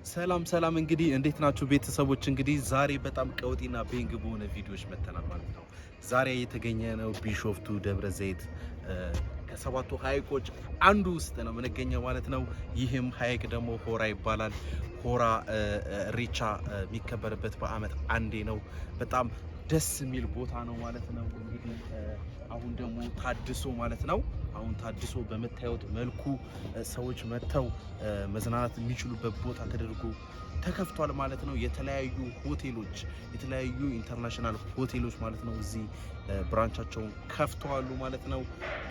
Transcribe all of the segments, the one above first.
ሰላም እንግዲህ እንዴት ናችሁ ቤተሰቦች? እንግዲህ ዛሬ በጣም ቀውጢና ቤንግ በሆነ ቪዲዮዎች መተናል ማለት ነው። ዛሬ የተገኘ ነው ቢሾፍቱ ደብረ ዘይት ከሰባቱ ሐይቆች አንዱ ውስጥ ነው የምንገኘው ማለት ነው። ይህም ሐይቅ ደግሞ ሆራ ይባላል። ሆራ ኢሬቻ የሚከበርበት በአመት አንዴ ነው። በጣም ደስ የሚል ቦታ ነው ማለት ነው። እንግዲህ አሁን ደግሞ ታድሶ ማለት ነው። አሁን ታድሶ በመታየት መልኩ ሰዎች መጥተው መዝናናት የሚችሉበት ቦታ ተደርጎ ተከፍቷል ማለት ነው። የተለያዩ ሆቴሎች የተለያዩ ኢንተርናሽናል ሆቴሎች ማለት ነው እዚህ ብራንቻቸውን ከፍተዋል ማለት ነው።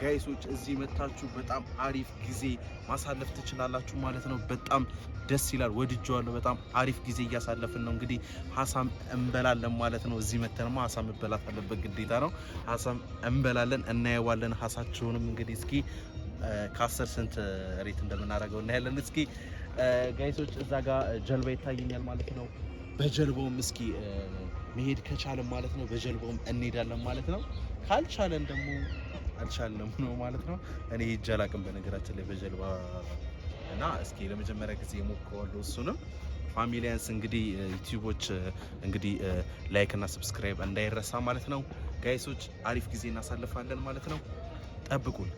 ጋይሶች እዚህ መታችሁ በጣም አሪፍ ጊዜ ማሳለፍ ትችላላችሁ ማለት ነው። በጣም ደስ ይላል፣ ወድጄዋለሁ። በጣም አሪፍ ጊዜ እያሳለፍን ነው። እንግዲህ ሀሳም እንበላለን ማለት ነው። እዚህ መተንማ ሀሳም መበላት አለበት ግዴታ ነው። ሀሳም እንበላለን፣ እናየዋለን። ሀሳቸውንም እንግዲህ እስኪ ከ10 ስንት ሬት እንደምናደርገው እናያለን። እስኪ ጋይሶች እዛ ጋር ጀልባ ይታየኛል ማለት ነው። በጀልባውም እስኪ መሄድ ከቻለን ማለት ነው በጀልባውም እንሄዳለን ማለት ነው። ካልቻለን ደግሞ አልቻለም ነው ማለት ነው። እኔ ሄጄ አላውቅም በነገራችን ላይ በጀልባ እና እስኪ ለመጀመሪያ ጊዜ ሞክረዋለሁ እሱንም። ፋሚሊያንስ እንግዲህ ዩቲዩቦች እንግዲህ ላይክ እና ሰብስክራይብ እንዳይረሳ ማለት ነው። ጋይሶች አሪፍ ጊዜ እናሳልፋለን ማለት ነው። ጠብቁን።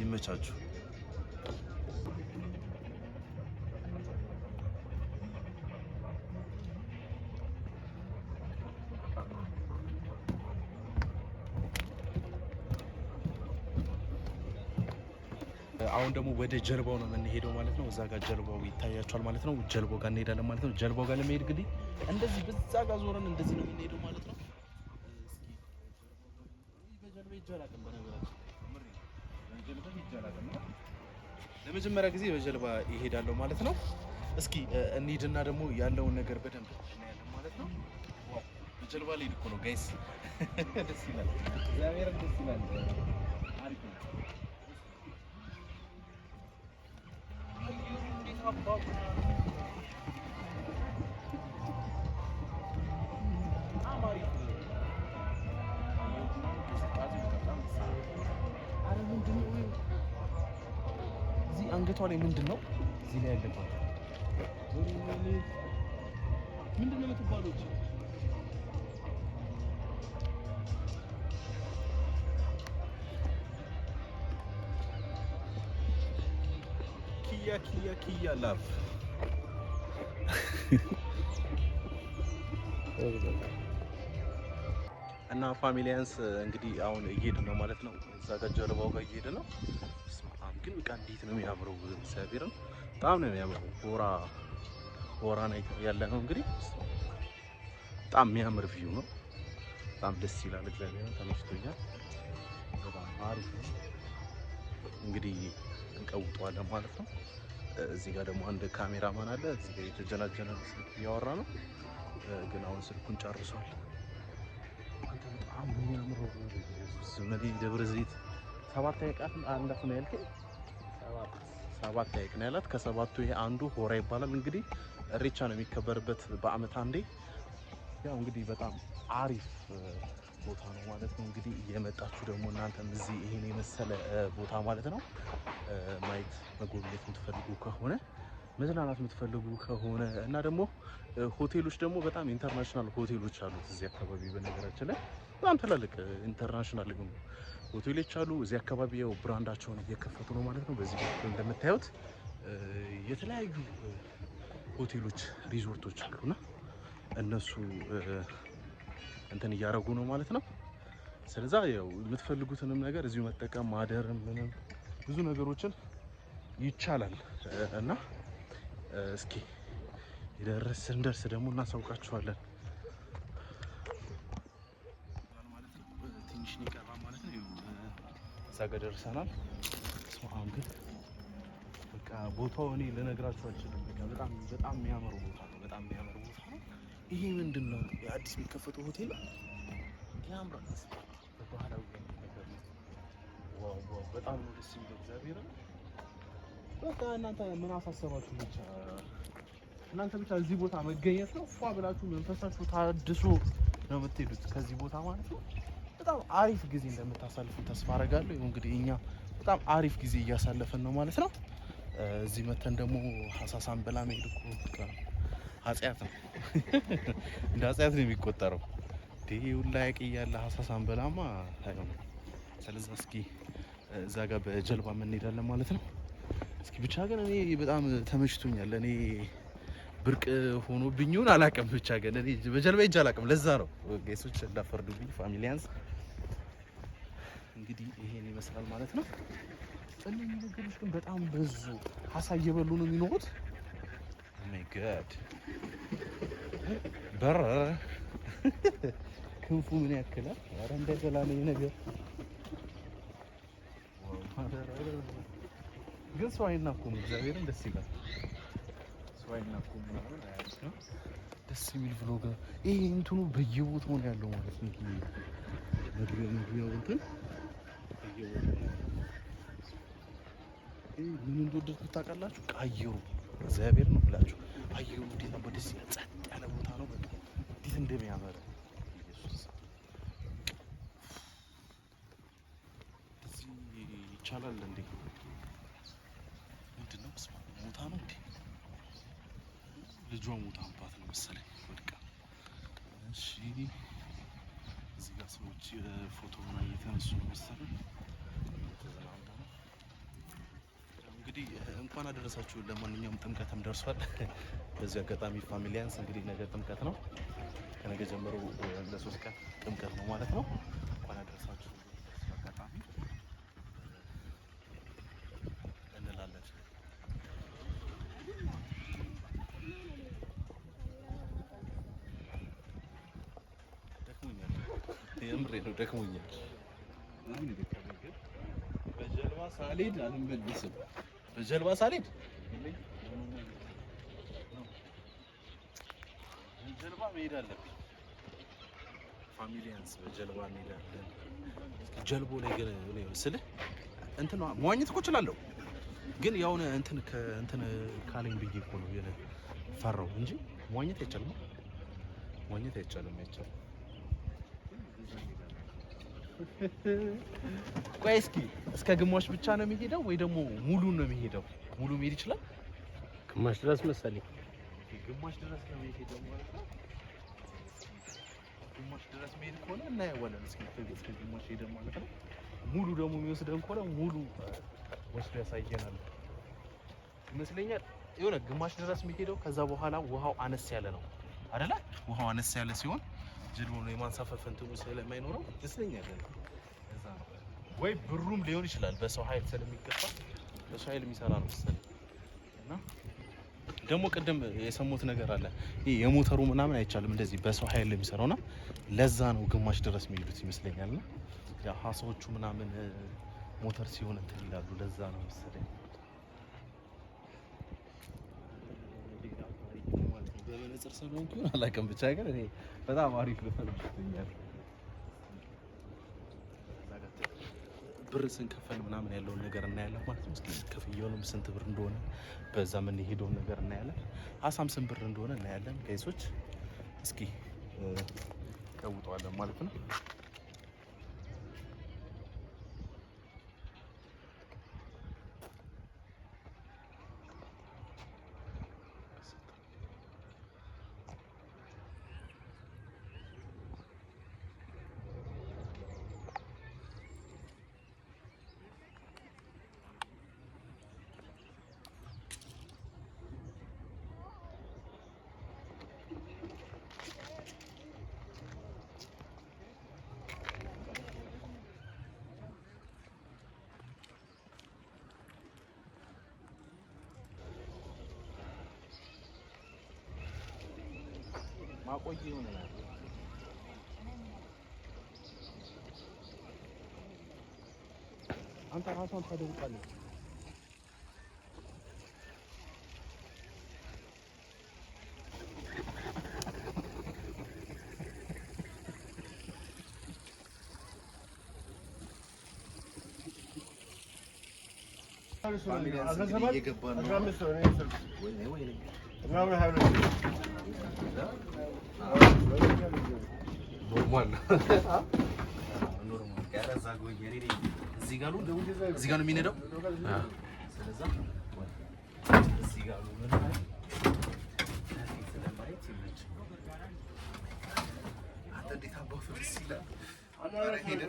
ይመቻችሁ። አሁን ደግሞ ወደ ጀልባው ነው የምንሄደው ማለት ነው። እዛ ጋር ጀልባው ይታያቸዋል ማለት ነው። ጀልባው ጋር እንሄዳለን ማለት ነው። ጀልባው ጋር ለመሄድ እንግዲህ እንደዚህ በዛ ጋር ዞረን እንደዚህ ነው የምንሄደው ማለት ነው። ለመጀመሪያ ጊዜ በጀልባ ይሄዳለሁ ማለት ነው። እስኪ እንሂድና ደግሞ ያለውን ነገር በደንብ እናያለን ማለት ነው። ዋው በጀልባ ላይ እኮ ነው ጋይስ፣ ደስ ይላል። እግዚአብሔር ደስ ይላል። አሪፍ ነው። አንገቷ ላይ ምንድን ነው እዚህ ላይ ያለባት? ምንድን ነው የምትባለው? ኪያ ላቭ እና ፋሚሊያንስ እንግዲህ አሁን እየሄድን ነው ማለት ነው። እዛ ጋር ጀልባው ጋር እየሄድን ነው። ግን በቃ እንዴት ነው የሚያምረው! እግዚአብሔርን በጣም ነው የሚያምረው። ሆራ ላይ ያለ ነው እንግዲህ በጣም የሚያምር ቪው ነው። በጣም ደስ ይላል። እግዚአብሔርን ተመስቶኛል። በጣም አሪፍ ነው። እንግዲህ እንቀውጠዋለን ማለት ነው። እዚህ ጋር ደግሞ አንድ ካሜራማን አለ። እዚህ ጋር የተጀናጀነ ስልክ እያወራ ነው፣ ግን አሁን ስልኩን ጨርሷል። አንተ በጣም የሚያምረው ዝመዲ ደብረ ዘይት 7 ሐይቃት አንዳት ነው ያልከኝ? 7 ሐይቅ ነው ያላት። ከሰባቱ ይሄ አንዱ ሆራ ይባላል። እንግዲህ ኢሬቻ ነው የሚከበርበት በአመት አንዴ። ያው እንግዲህ በጣም አሪፍ ቦታ ነው ማለት ነው። እንግዲህ እየመጣችሁ ደግሞ እናንተም እዚህ ይሄን የመሰለ ቦታ ማለት ነው ማየት መጎብኘት የምትፈልጉ ከሆነ መዝናናት የምትፈልጉ ከሆነ እና ደግሞ ሆቴሎች ደግሞ በጣም ኢንተርናሽናል ሆቴሎች አሉት እዚህ አካባቢ። በነገራችን ላይ በጣም ትላልቅ ኢንተርናሽናል ሆቴሎች አሉ እዚህ አካባቢ። ያው ብራንዳቸውን እየከፈቱ ነው ማለት ነው። በዚህ በኩል እንደምታዩት የተለያዩ ሆቴሎች ሪዞርቶች አሉና እነሱ እንትን እያደረጉ ነው ማለት ነው። ስለዚህ ያው የምትፈልጉትንም ነገር እዚሁ መጠቀም ማደርም ምንም ብዙ ነገሮችን ይቻላል እና እስኪ ስንደርስ ደግሞ እናሳውቃችኋለን ትንሽ ይቀራ ማለት ነው። እዛ ጋር ደርሰናል። አሁን ግን በቃ ቦታው እኔ ልነግራችሁ አልችልም። በቃ በጣም የሚያምር ቦታ ነው። በጣም የሚያምር ቦታ ነው። ይሄ ምንድን ነው? የአዲስ የሚከፈተው ሆቴል ያምራል። በባህላዊ ነገር ነው። ዋው በጣም ነው ደስ የሚለው። እግዚአብሔር በቃ እናንተ ምን አሳሰባችሁ? እናንተ ብቻ እዚህ ቦታ መገኘት ነው። ፏ ብላችሁ መንፈሳችሁ ታድሶ ነው የምትሄዱት ከዚህ ቦታ ማለት ነው። በጣም አሪፍ ጊዜ እንደምታሳልፉ ተስፋ አደርጋለሁ። እንግዲህ እኛ በጣም አሪፍ ጊዜ እያሳለፈን ነው ማለት ነው። እዚህ መተን ደግሞ ሀሳሳን በላ መሄድ እኮ ኃጢአት ነው። እንደ ኃጢአት ነው የሚቆጠረው። ሁላ ያቅ እያለ ሀሳሳን በላማ አይሆንም። ስለዚህ እስኪ እዛ ጋር በጀልባ እንሄዳለን ማለት ነው። እስኪ ብቻ ግን እኔ በጣም ተመችቶኛል። እኔ ብርቅ ሆኖብኝ ይሁን አላውቅም። ብቻ ግን እኔ በጀልባ ሄጄ አላውቅም። ለዛ ነው ጌሶች እንዳፈርዱብኝ ፋሚሊያንስ። እንግዲህ ይሄን ይመስላል ማለት ነው። እነዚህ ነገሮች ግን በጣም ብዙ አሳ እየበሉ ነው የሚኖሩት። ኦ ማይ ጋድ በረረ። ክንፉ ምን ያክላል? ኧረ እንዳይበላ ነው ነገር። ግን ሰው አይናኩም። እግዚአብሔርን ደስ ይላል። ሰው አይናኩም ምናምን አያስ ነው። ደስ የሚል ቭሎግ ይሄ እንትኑ በየቦታው ነው ያለው ማለት ነው። መግቢያው እንትን ምን እንደወደድኩት ታውቃላችሁ? አየሩ እግዚአብሔር ነው ብላችሁ አየሩ እንዴት ነው ደስ ይላል። ጸጥ ያለ ቦታ ነው። በቃ እንዴት እንደሚያምር ኢየሱስ። እዚህ ይቻላል እንዴ? ምንድነው? ስማ ሞታ ነው እንዴ? ልጇ ሞታባት ነው መሰለኝ ወድቃ። እሺ እዚህ ጋር ሰዎች ፎቶ ምናምን እየተነሱ ነው መሰለኝ። እንግዲህ እንኳን አደረሳችሁ። ለማንኛውም ጥምቀትም ደርሷል። በዚህ አጋጣሚ ፋሚሊያንስ እንግዲህ ነገ ጥምቀት ነው። ከነገ ጀምሮ ለ3 ቀን ጥምቀት ነው ማለት ነው። እንኳን አደረሳችሁ አጋጣሚ እንላለን። ደክሞኛል፣ የምሬ ነው ደክሞኛል። በጀልባ ሳልሄድ አልመለስም። በጀልባ ሳልሄድ በጀልባ መሄድ አለብኝ። ፋሚሊያንስ በጀልባ እንሄዳለን። ጀልቦ ላይ ግን እኔ ስልህ እንትን መዋኘት እኮ እችላለሁ፣ ግን ያውነ እንትን ከእንትን ካለኝ ብዬ እኮ ነው ፈራው እንጂ መዋኘት አይቻልም። መዋኘት አይቻልም። ቆይ እስከ ግማሽ ብቻ ነው የሚሄደው ወይ ደግሞ ሙሉን ነው የሚሄደው? ሙሉ መሄድ ይችላል። ግማሽ ድረስ መሰለኝ። ግማሽ ድረስ ነው የሚሄደው ማለት ነው። ግማሽ ድረስ መሄድ ከሆነ እናየዋለን። እስከ ግማሽ ሄደ ማለት ነው። ሙሉ ደግሞ የሚወስደን ከሆነ ሙሉ ወስዶ ያሳየናል ይመስለኛል። የሆነ ግማሽ ድረስ የሚሄደው ከዛ በኋላ ውሃው አነስ ያለ ነው አይደለ? ውሃው አነስ ያለ ሲሆን ጀልባው ነው የማንሳፈፍ እንትኑ ስለማይኖረው ይመስለኛል። እዛ ነው ወይ ብሩም ሊሆን ይችላል። በሰው ኃይል ስለሚገፋ በሰው ኃይል የሚሰራ ነው መሰለኝ። እና ደግሞ ቅድም የሰሙት ነገር አለ። ይሄ የሞተሩ ምናምን አይቻልም እንደዚህ በሰው ኃይል የሚሰራውና ለዛ ነው ግማሽ ድረስ የሚሄዱት ይመስለኛልና ያ ሀሳዎቹ ምናምን ሞተር ሲሆን እንትን ይላሉ። ለዛ ነው መሰለኝ። በመነጽር ስለሆንኩ አላውቅም፣ ብቻ ግን እኔ በጣም አሪፍ ልፈልግኛል። ብር ስንከፈል ምናምን ያለውን ነገር እናያለን ማለት ነው። እስኪ ክፍያውንም ስንት ብር እንደሆነ በዛ ምን ሄደውን ነገር እናያለን። አሳም ስንት ብር እንደሆነ እናያለን። ጋይሶች እስኪ ቀውጠዋለን ማለት ነው። ማቆይ ይሆናል። አንተ ራስህን ታደርቃለህ። እዚህ ጋር ነው የሚነዳው። ስለዛ ጋር ነው ምን ስለማየት ይመች እንዴት አባቱ ደስ ይላል። አናረ ሄደ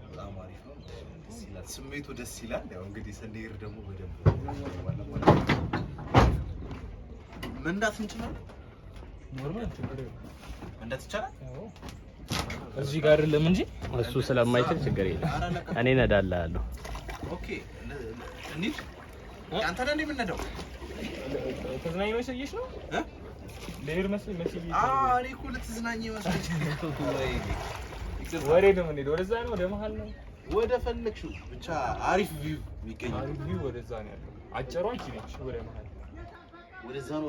በጣም አሪፍ ነው። ደስ ይላል፣ ስሜቱ ደስ ይላል። ያው እንግዲህ ስንሄድ ደግሞ በደንብ መንዳት እንችላለን። ኖርማል ችግር መንዳት ይቻላል። እዚህ ጋር አይደለም እንጂ እሱ ስለማይችል ችግር የለም። እኔ እነዳለሁ። ኦኬ እንዴ አንተ ነህ የምነዳው? ተዝናኝ መስልሽ ነው ለሄር መስል እኔ እኮ ልትዝናኝ መስልሽ ወሬ ነው እንዴ? ወደዛ ነው ወደ መሀል ነው ወደ ፈለግሽው ብቻ አሪፍ ቪው ይገኛል። አሪፍ ቪው ወደዛ ነው ያለው። አጭሯ እቺ ነች ወደ መሀል ወደዛ ነው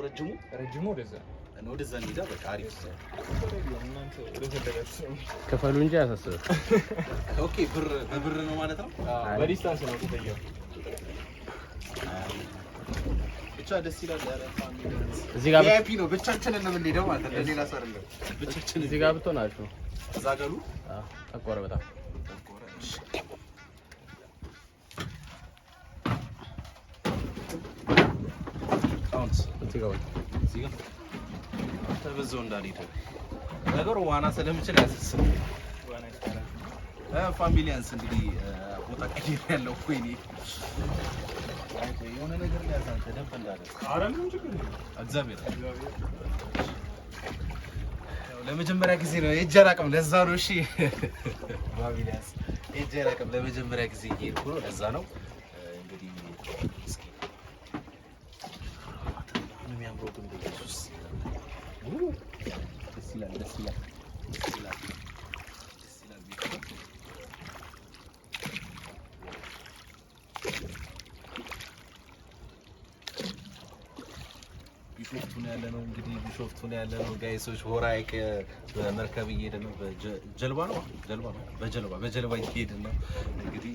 ረጅሙ ወደዛ ነው ወደዛ እንሂዳ። በቃ አሪፍ እናንተ ወደ ፈለጋችሁ ከፈሉ እንጂ አያሳስብም። ኦኬ በብር ነው ማለት ነው። በዲስታንስ ነው ተጠየው ብቻ ደስ ይላል። ያለ ፋሚሊ እዚህ ጋር ቪአይፒ ነው። ብቻችንን ነው የምንሄደው ማለት ነው። ሌላ ሰው አይደለም። ብቻችን እዚህ ጋር ብትሆን አሪፍ ነው። እዛ ገሉ ጠቆረ በጣም እዚህ ጋር ተበዘው እንዳልሄደ ነገሩ ዋና ስለምችል ያስስብ ፋሚሊያንስ እንግዲህ ቦታ ቀይር ያለው ኮይኒ የሆነ ነገር ላይ ያዛን ተደብ እንዳለ አረም ችግር ነው። እግዚአብሔር ለመጀመሪያ ጊዜ ነው የእጅ አላውቅም። ለዛ ነው እሺ ፋሚሊያንስ የእጅ አላውቅም። ለመጀመሪያ ጊዜ እየሄድኩ ነው። ለዛ ነው እንግዲህ እስኪ ምን የሚያምረው ግን በኢየሱስ ደስ ይላል። ቢሾፍቱ ነው ያለነው። እንግዲህ ቢሾፍቱ ነው ያለነው ጋይሶች። ሆራ ሐይቅ በመርከብ እየሄድን ነው። በጀልባ በጀልባ እየሄድን ነው። እንግዲህ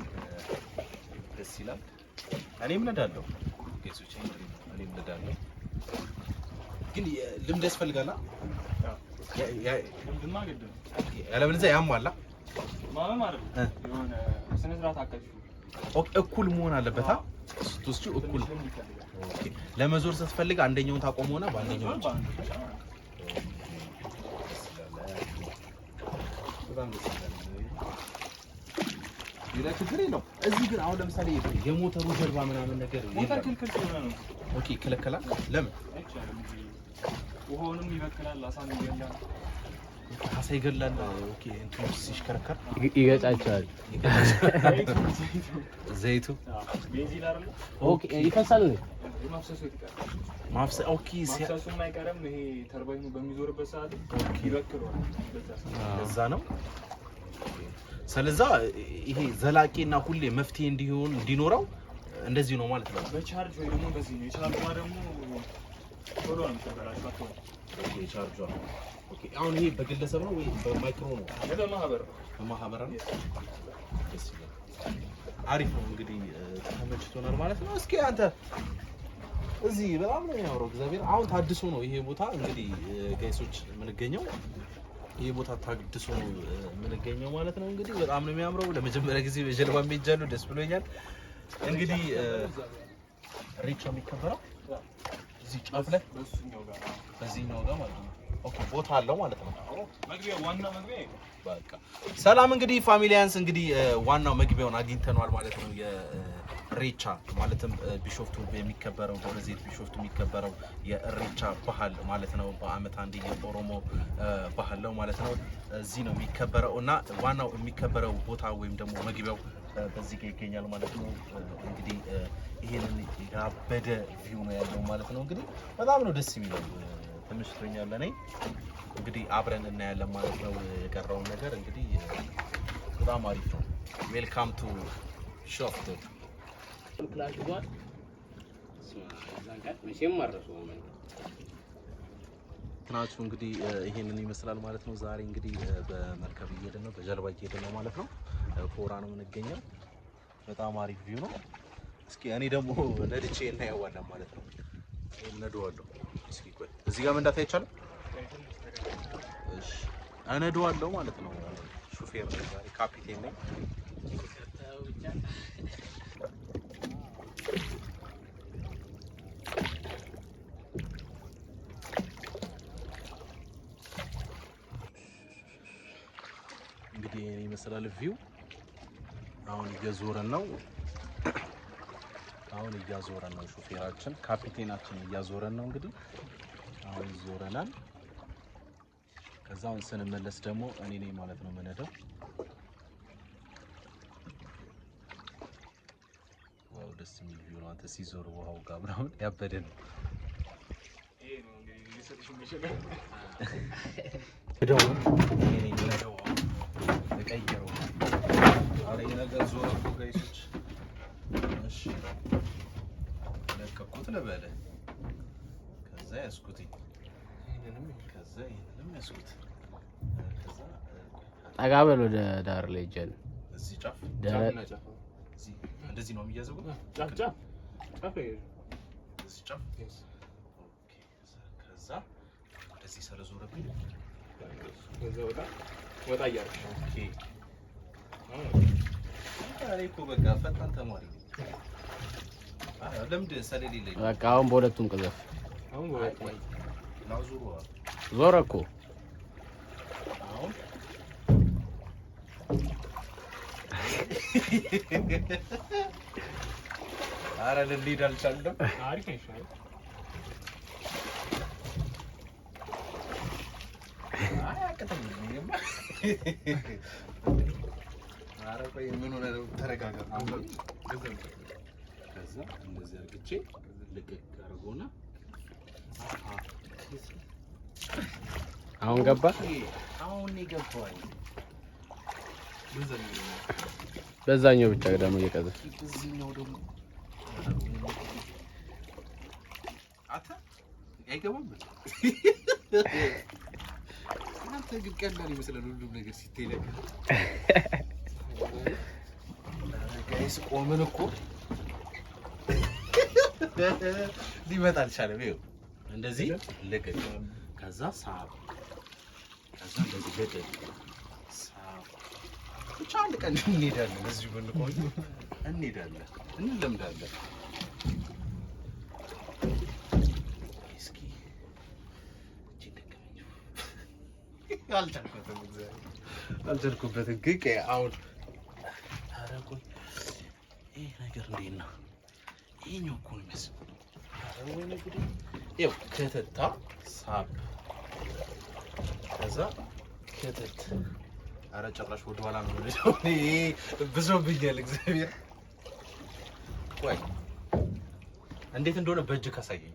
ደስ ይላል። እኔም እነዳለሁ ጋይሶች፣ እኔም እነዳለሁ። ግን ልምድ ያስፈልጋል። ልምድማ ግድ ነው። ያለበለዚያ ያሟላ ማመም አይደለም የሆነ ስነ ስርዓት አካጅ እኩል መሆን አለበት። ስትወስጂው እኩል ለመዞር ስትፈልግ አንደኛውን ታቆመውና በአንደኛው በጣም ደስ ይላል። ሌላ ችግር የለውም። እዚህ ግን አሁን ለምሳሌ የሞተሩ ጀልባ ምናምን ነገር ሞተር ክልክል ስለሆነ ነው። ኦኬ ይከለከላል። ለምን? ውሃውንም ይበክላል። አሳ ይገላል። ኦኬ እንትን ሲሽከረከር ይገጫቸዋል። ዘይቱ ቤንዚን አይደል? ኦኬ ይፈሳል። ማፍሰሱ ይቀራል። ኦኬ ማፍሰሱ የማይቀርም ይሄ ተርባይኑ በሚዞርበት ሰዓት ይበክለዋል። ለዛ ነው። ስለዛ ይሄ ዘላቂና ሁሌ መፍትሄ እንዲኖረው እንደዚህ ነው ማለት ነው። በቻርጅ ወይ ደግሞ በዚህ ነው። የቻርጇ ደግሞ ቶሎ ነው ተበላሽቷል። የቻርጇ ኦኬ። አሁን ይሄ በግለሰብ ነው ወይ በማይክሮ ነው? በማህበር ነው። ደስ ይላል። አሪፍ ነው። እንግዲህ ተመችቶናል ማለት ነው። እስኪ አንተ እዚህ በጣም ነው የሚያምረው። እግዚአብሔር አሁን ታድሶ ነው ይሄ ቦታ እንግዲህ ጋይሶች የምንገኘው። ይሄ ቦታ ታድሶ ነው የምንገኘው ማለት ነው። እንግዲህ በጣም ነው የሚያምረው። ለመጀመሪያ ጊዜ በጀልባ ሄጃለሁ። ደስ ብሎኛል። እንግዲህ ሬቻ የሚከበረው እዚህ ጫፍ ላይ በዚህኛው ጋር ማለት ነው። ኦኬ ቦታ አለው ማለት ነው። መግቢያው ዋና መግቢያ በቃ ሰላም። እንግዲህ ፋሚሊያንስ እንግዲህ ዋናው መግቢያውን አግኝተናል ማለት ነው። የሬቻ ማለትም ቢሾፍቱ የሚከበረው ደብረ ዘይት ቢሾፍቱ የሚከበረው የሬቻ ባህል ማለት ነው። በአመት አንድ የኦሮሞ ባህል ነው ማለት ነው። እዚህ ነው የሚከበረው እና ዋናው የሚከበረው ቦታ ወይም ደግሞ መግቢያው በዚህ ጋር ይገኛል ማለት ነው። እንግዲህ ይሄንን ያበደ ቪው ነው ያለው ማለት ነው። እንግዲህ በጣም ነው ደስ የሚለው። ተመችቶኛል። እኔ እንግዲህ አብረን እናያለን ማለት ነው። የቀረውን ነገር እንግዲህ በጣም አሪፍ ነው። ዌልካም ቱ ቢሾፍቱ። ክላሽ ጋር ዛንጋት መቼም ማረሱ ትናንቱ እንግዲህ ይሄንን ይመስላል ማለት ነው። ዛሬ እንግዲህ በመርከብ እየሄድን ነው፣ በጀልባ እየሄድን ነው ማለት ነው። ፎራ ነው የምንገኘው። በጣም አሪፍ ቪው ነው። እስኪ እኔ ደግሞ ነድቼ እናየዋለን ማለት ነው። እነዳዋለሁ። እስኪ ቆይ እዚህ ጋር መንዳት አይቻልም? እሺ እነዳዋለሁ ማለት ነው። ሹፌር ነኝ ዛሬ፣ ካፒቴን ነኝ። ይመስላል ቪው። አሁን እየዞረን ነው። አሁን እያዞረን ነው ሹፌራችን፣ ካፒቴናችን እያዞረን ነው። እንግዲህ አሁን ይዞረናል። ከዛውን ስንመለስ ደግሞ እኔ ነኝ ማለት ነው የምነዳው። ዋው ደስ የሚል ቪው ነው። አንተ ሲዞር ውሃው ጋር ምናምን ያበደ ነው። ይሄ ነው እንግዲህ ሊሰጥሽ የሚችለው እደው እኔ ነኝ የምነዳው። ተቀየረው አሬ ነገር ዞር እኮ ጋይሶች። እሺ ለቀቁት ልበለ። ከዛ ያስኩትኝ ከዛ ይሄንንም ያስኩት። ከዛ ጠጋ በል ወደ ዳር ላይ ጀን እዚህ ጫፍ እዚህ እንደዚህ ነው የሚያዘው። ጫፍ ጫፍ ጫፍ እዚህ ጫፍ ኦኬ። ከዛ ወደዚህ ስለዞረብኝ ከዛ ወጣ እያልኩ ኦኬ። አሬ እኮ በቃ ፈጣን ተማሪ ነው። ለምንድን ስለሌለኝ በቃ አሁን በሁለቱም ቅዘፍ። አሁን በሁለቱም ናዙሩ ዞረ እኮ አሁን አረ ልንሄድ አልቻለም። አሪፍ ነው። አረ ቆይ ምን ሆነ ነው? ተረጋጋ። ከዛ እንደዚህ አድርጌ ልቅቅ አድርጎና አሁን ገባ። አሁን ይገባዋል። በዛኛው ብቻ ደግሞ እየቀዘፍ በዚህኛው ደግሞ አታ አይገባም። አንተ ግን ቀላል ይመስላል ሁሉም ነገር ሲታይ ነገር። ጋይስ ቆምን እኮ ሊመጣ አልቻለም። ይኸው እንደዚህ ልቅቅ፣ ከዛ ሳብ፣ ከዛ እንደዚህ ልቅቅ ሳብ። ብቻ አንድ ቀን እንሄዳለን፣ እዚሁ ብንቆይ እንሄዳለን፣ እንለምዳለን። እስኪ አልቻልኩበትም፣ አልቻልኩበትም። ግን አሁን ኧረ ቆይ ይሄ ነገር እንዴት ነው? ይሄኛው እኮ ነው የሚያስበው። ኧረ ወይኔ ጉዴ! ይኸው ከተታ ሳብ፣ ከዛ ከተት። ኧረ ጭራሽ ወደ ኋላ ነው የምንሄደው። ይሄ ብሶብኛል እግዚአብሔር። ቆይ እንዴት እንደሆነ በእጅ ካሳየኝ።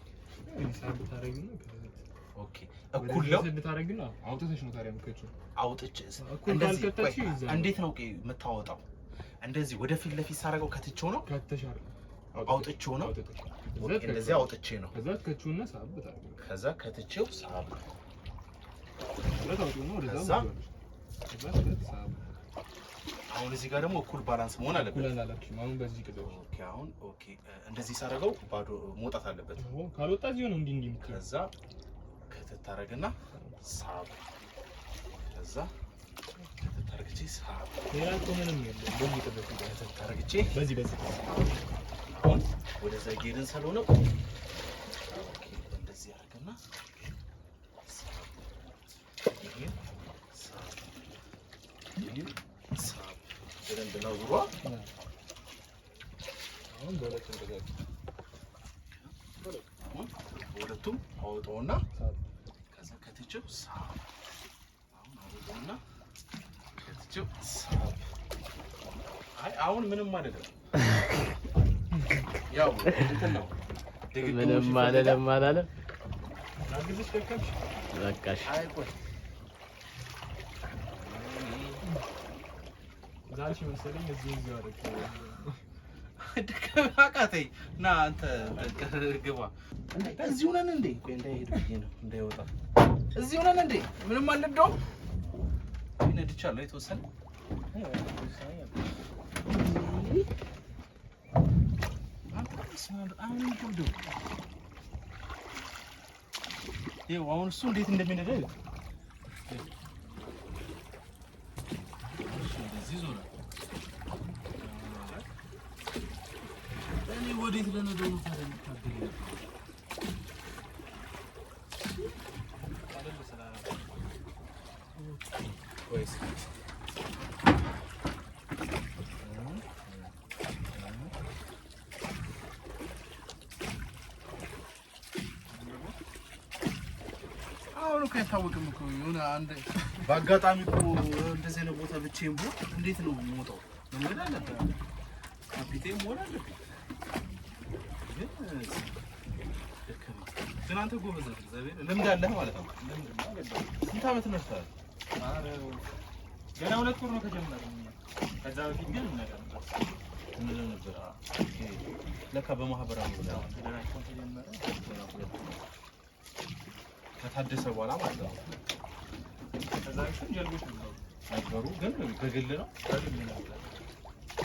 ኦኬ እኩል ነው እንድታረግና አውጥተሽ ነው ታዲያ የምትከቺው። አውጥቼ እንደዚህ እንዴት ነው የምታወጣው? እንደዚህ ወደ ፊት ለፊት ሳረገው ከትቼው ነው ከተሻለ አውጥቼው ነው። ኦኬ እንደዚህ አውጥቼ ነው። ከዛ ከትቼውና ሳብ ታረጋለህ። ከዛ ከትቼው ሳብ ከዛ ሳብ። አሁን እዚህ ጋር ደግሞ እኩል ባላንስ መሆን አለበት። አሁን በዚህ ቅደው ኦኬ። አሁን ኦኬ እንደዚህ ሳረገው ባዶ መውጣት አለበት። ካልወጣ እዚህ ነው እንዲህ እንዲህ። ከዛ ከተታረገና ሳብ፣ ከዛ ከተታረገች ሳብ። ሌላ ምንም የለም። በዚህ ቅደው ከተታረገች በዚህ አሁን ወደዛ ጌርን ስለሆነ ኦኬ እንደዚህ አድርገና ሳብ፣ ይሄን ሳብ፣ ይሄን ሳብ በደንብ ነው ዙሯ። አሁን በሁለቱም እንደዚህ በሁለቱም አውጣውና ከዛ ከትቼው ሳብ። አሁን አውጣውና ከትቼው ሳብ። አይ አሁን ምንም አይደለም። ያው እንትን ነው ምንም አይደለም አላለም። በቃሽ። አይ ቆይ ዛሬ መሰለኝ እዚህ አደረኩ። አቃተኝ። ና አንተ ግባ። እዚሁ ነን እንዴ? ቆይ እንዳይሄድ ብዬ ነው እንዳይወጣ። እዚሁ ነን እንዴ? ምንም አልነዳውም። ነድቻለሁ የተወሰነ። አሁን እሱ እንዴት እንደሚነዳ ወዴት ለነገሩ ታዲያ ቦታውን እኮ አይታወቅም እኮ የሆነ አንድ በአጋጣሚ እኮ እንደዚህ ነው ቦታ ብቻዬን ቦ እንዴት ነው የምወጣው? መንገድ አለበት ካፒቴን ሞላ አለበት። ግን አንተ ጎበዝ ነህ፣ እግዚአብሔር ልምድ አለህ ማለት ነው። ስንት ዓመት ነው ታዲያ? ገና 2 ወር ነው ከጀመረን። ከዛ በፊት ግን ምን ነበር? ለካ በማህበራዊ ነው ተጀመረ። ከታደሰ በኋላ ማለት ነው። ከዛ በፊት ጀልቦች ነበሩ፣ ግን በግል ነው።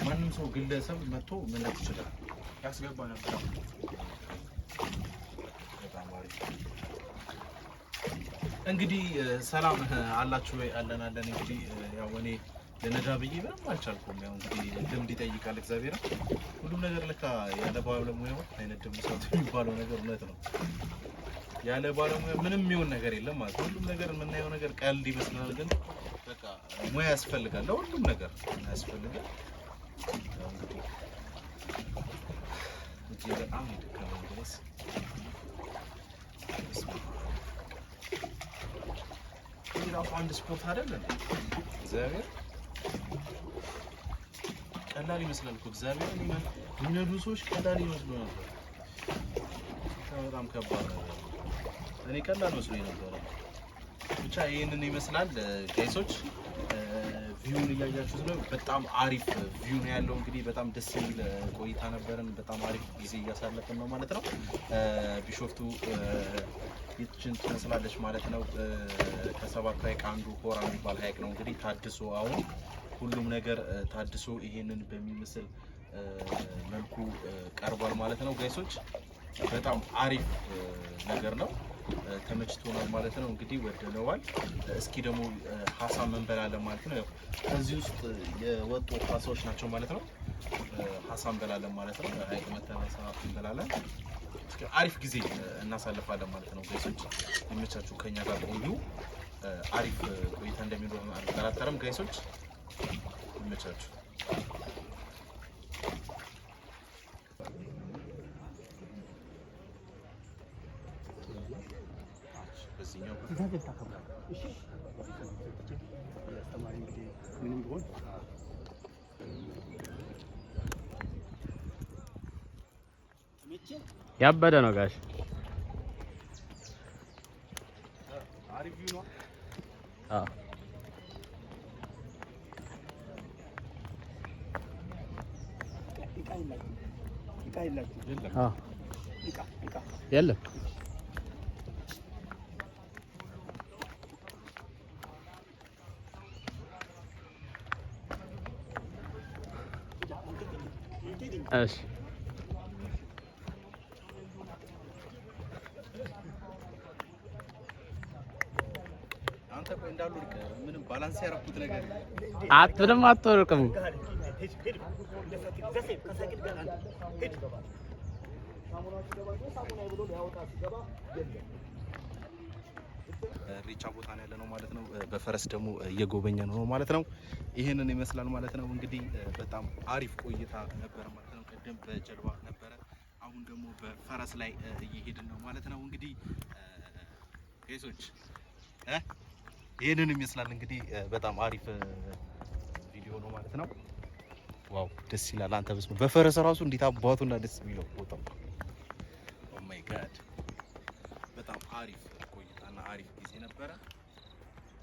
ማንም ሰው ግለሰብ መጥቶ መላክ ይችላል፣ ያስገባ ነበር። እንግዲህ ሰላም አላችሁ ወይ? አለን። እንግዲህ ያው እኔ ለነዳ ብዬ ምንም አልቻልኩም። ያው እንግዲህ ልምድ ይጠይቃል። እግዚአብሔር ሁሉም ነገር ለካ ያለ ባለሙያው አይነድም ሰው የሚባለው ነገር እውነት ነው። ያለ ባለሙያ ምንም የሚሆን ነገር የለም ማለት ነው። ሁሉም ነገር የምናየው ነገር ቀልድ ይመስላል፣ ግን በቃ ሙያ ያስፈልጋል። ለሁሉም ነገር ያስፈልጋል። ያው እንግዲህ በጣም ይደከማል ድረስ ራሱ አንድ ስፖርት አይደለም። እግዚአብሔር ቀላል ይመስላል እኮ እግዚአብሔር የሚነዱ ሰዎች ቀላል ይመስሉ ነበር። በጣም ከባድ ነው። እኔ ቀላል መስሎኝ ነበር። ብቻ ይሄንን ይመስላል ጋይሶች። ቪውን እያያችሁት ነው። በጣም አሪፍ ቪው ነው ያለው። እንግዲህ በጣም ደስ የሚል ቆይታ ነበረን። በጣም አሪፍ ጊዜ እያሳለፍን ነው ማለት ነው። ቢሾፍቱ ይችን ትመስላለች ማለት ነው። ከሰባት ሐይቅ አንዱ ሆራ የሚባል ሐይቅ ነው። እንግዲህ ታድሶ አሁን ሁሉም ነገር ታድሶ ይሄንን በሚመስል መልኩ ቀርቧል ማለት ነው ጋይሶች። በጣም አሪፍ ነገር ነው። ተመችቶናል ማለት ነው። እንግዲህ ወደነዋል። እስኪ ደግሞ ሀሳ እንበላለን ማለት ነው። ያው ከዚህ ውስጥ የወጡ ሀሳቦች ናቸው ማለት ነው። ሀሳ እንበላለን ማለት ነው። ሐይቅ መተን ሀሳ እንበላለን። አሪፍ ጊዜ እናሳልፋለን ማለት ነው ጋይሶች። ይመቻችሁ፣ ከኛ ጋር ቆዩ። አሪፍ ቆይታ እንደሚኖር አልጠራጠርም ጋይሶች። ይመቻችሁ። ያበደ ነው ጋሽ። አሪፍ ቪው ነው። አዎ የለም። እሺ አንተ ቆይ እንዳልወድቅ ምንም ባላንስ ያደረኩት ነገር አትልም አትወርቅም። ሪቻ ቦታ ነው ያለነው ማለት ነው። በፈረስ ደግሞ እየጎበኘ ነው ማለት ነው። ይሄንን ይመስላል ማለት ነው። እንግዲህ በጣም አሪፍ ቆይታ ነበረ ማለት ነው። ቅድም በጀልባ ነበረ፣ አሁን ደግሞ በፈረስ ላይ እየሄድን ነው ማለት ነው። እንግዲህ ጌሶች ይሄንን ይመስላል እንግዲህ በጣም አሪፍ ቪዲዮ ነው ማለት ነው። ዋው ደስ ይላል። አንተ በስመ በፈረስ ራሱ እንዴት አባቱና ደስ የሚለው ቦታው። ኦ ማይ ጋድ በጣም አሪፍ ቆይታና አሪፍ ጊዜ ነበረ።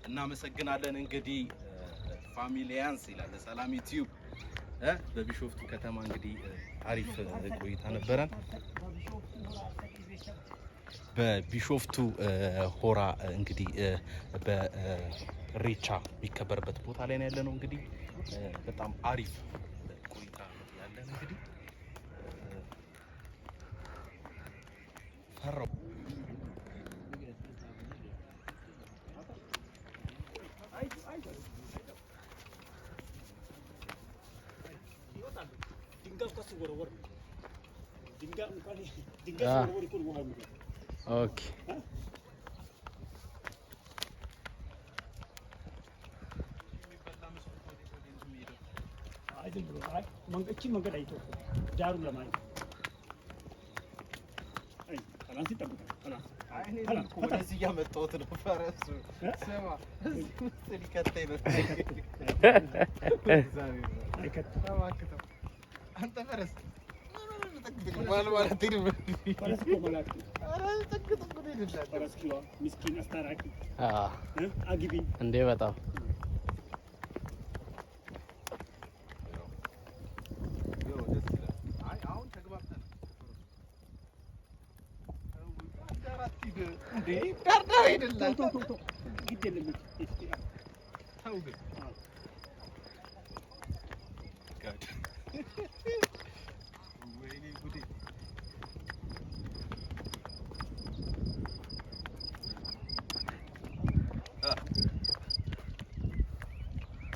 እናመሰግናለን። እንግዲህ ፋሚሊያንስ ይላል ሰላም ዩቲዩብ በቢሾፍቱ ከተማ እንግዲህ አሪፍ ቆይታ ነበረን። በቢሾፍቱ ሆራ እንግዲህ በሬቻ የሚከበርበት ቦታ ላይ ነው ያለነው። እንግዲህ በጣም አሪፍ ቆይታ ያለን እንግዲህ ፈራው ኦኬ መንገድ አይቶ ዳሩ ለማለት خلاص يطبقها خلاص ወደዚህ እያመጣሁት ነው ፈረሱ ስማ እዚህ ውስጥ ሊከተኝ ነው አንተ ፈረስ ማለት ነው ፈረስ ኮማላት ፈረስ ኪዋ ምስኪን አስታራቂ አግቢ እንዴ በጣም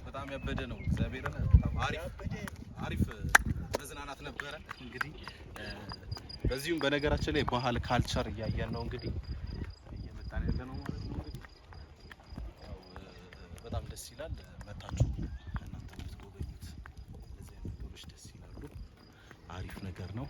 በጣም ያበደ ነው። እግዚአብሔርን በጣም አሪፍ መዝናናት ነበረ። እንግዲህ በዚሁም በነገራችን ላይ ባህል ካልቸር እያየን ነው እንግዲህ እየመጣን ያለ ነው ማለት ነው። እንግዲህ ያው በጣም ደስ ይላል። መታችሁ እናንተ የምትጎበኙት እነዚህ ነገሮች ደስ ይላሉ። አሪፍ ነገር ነው።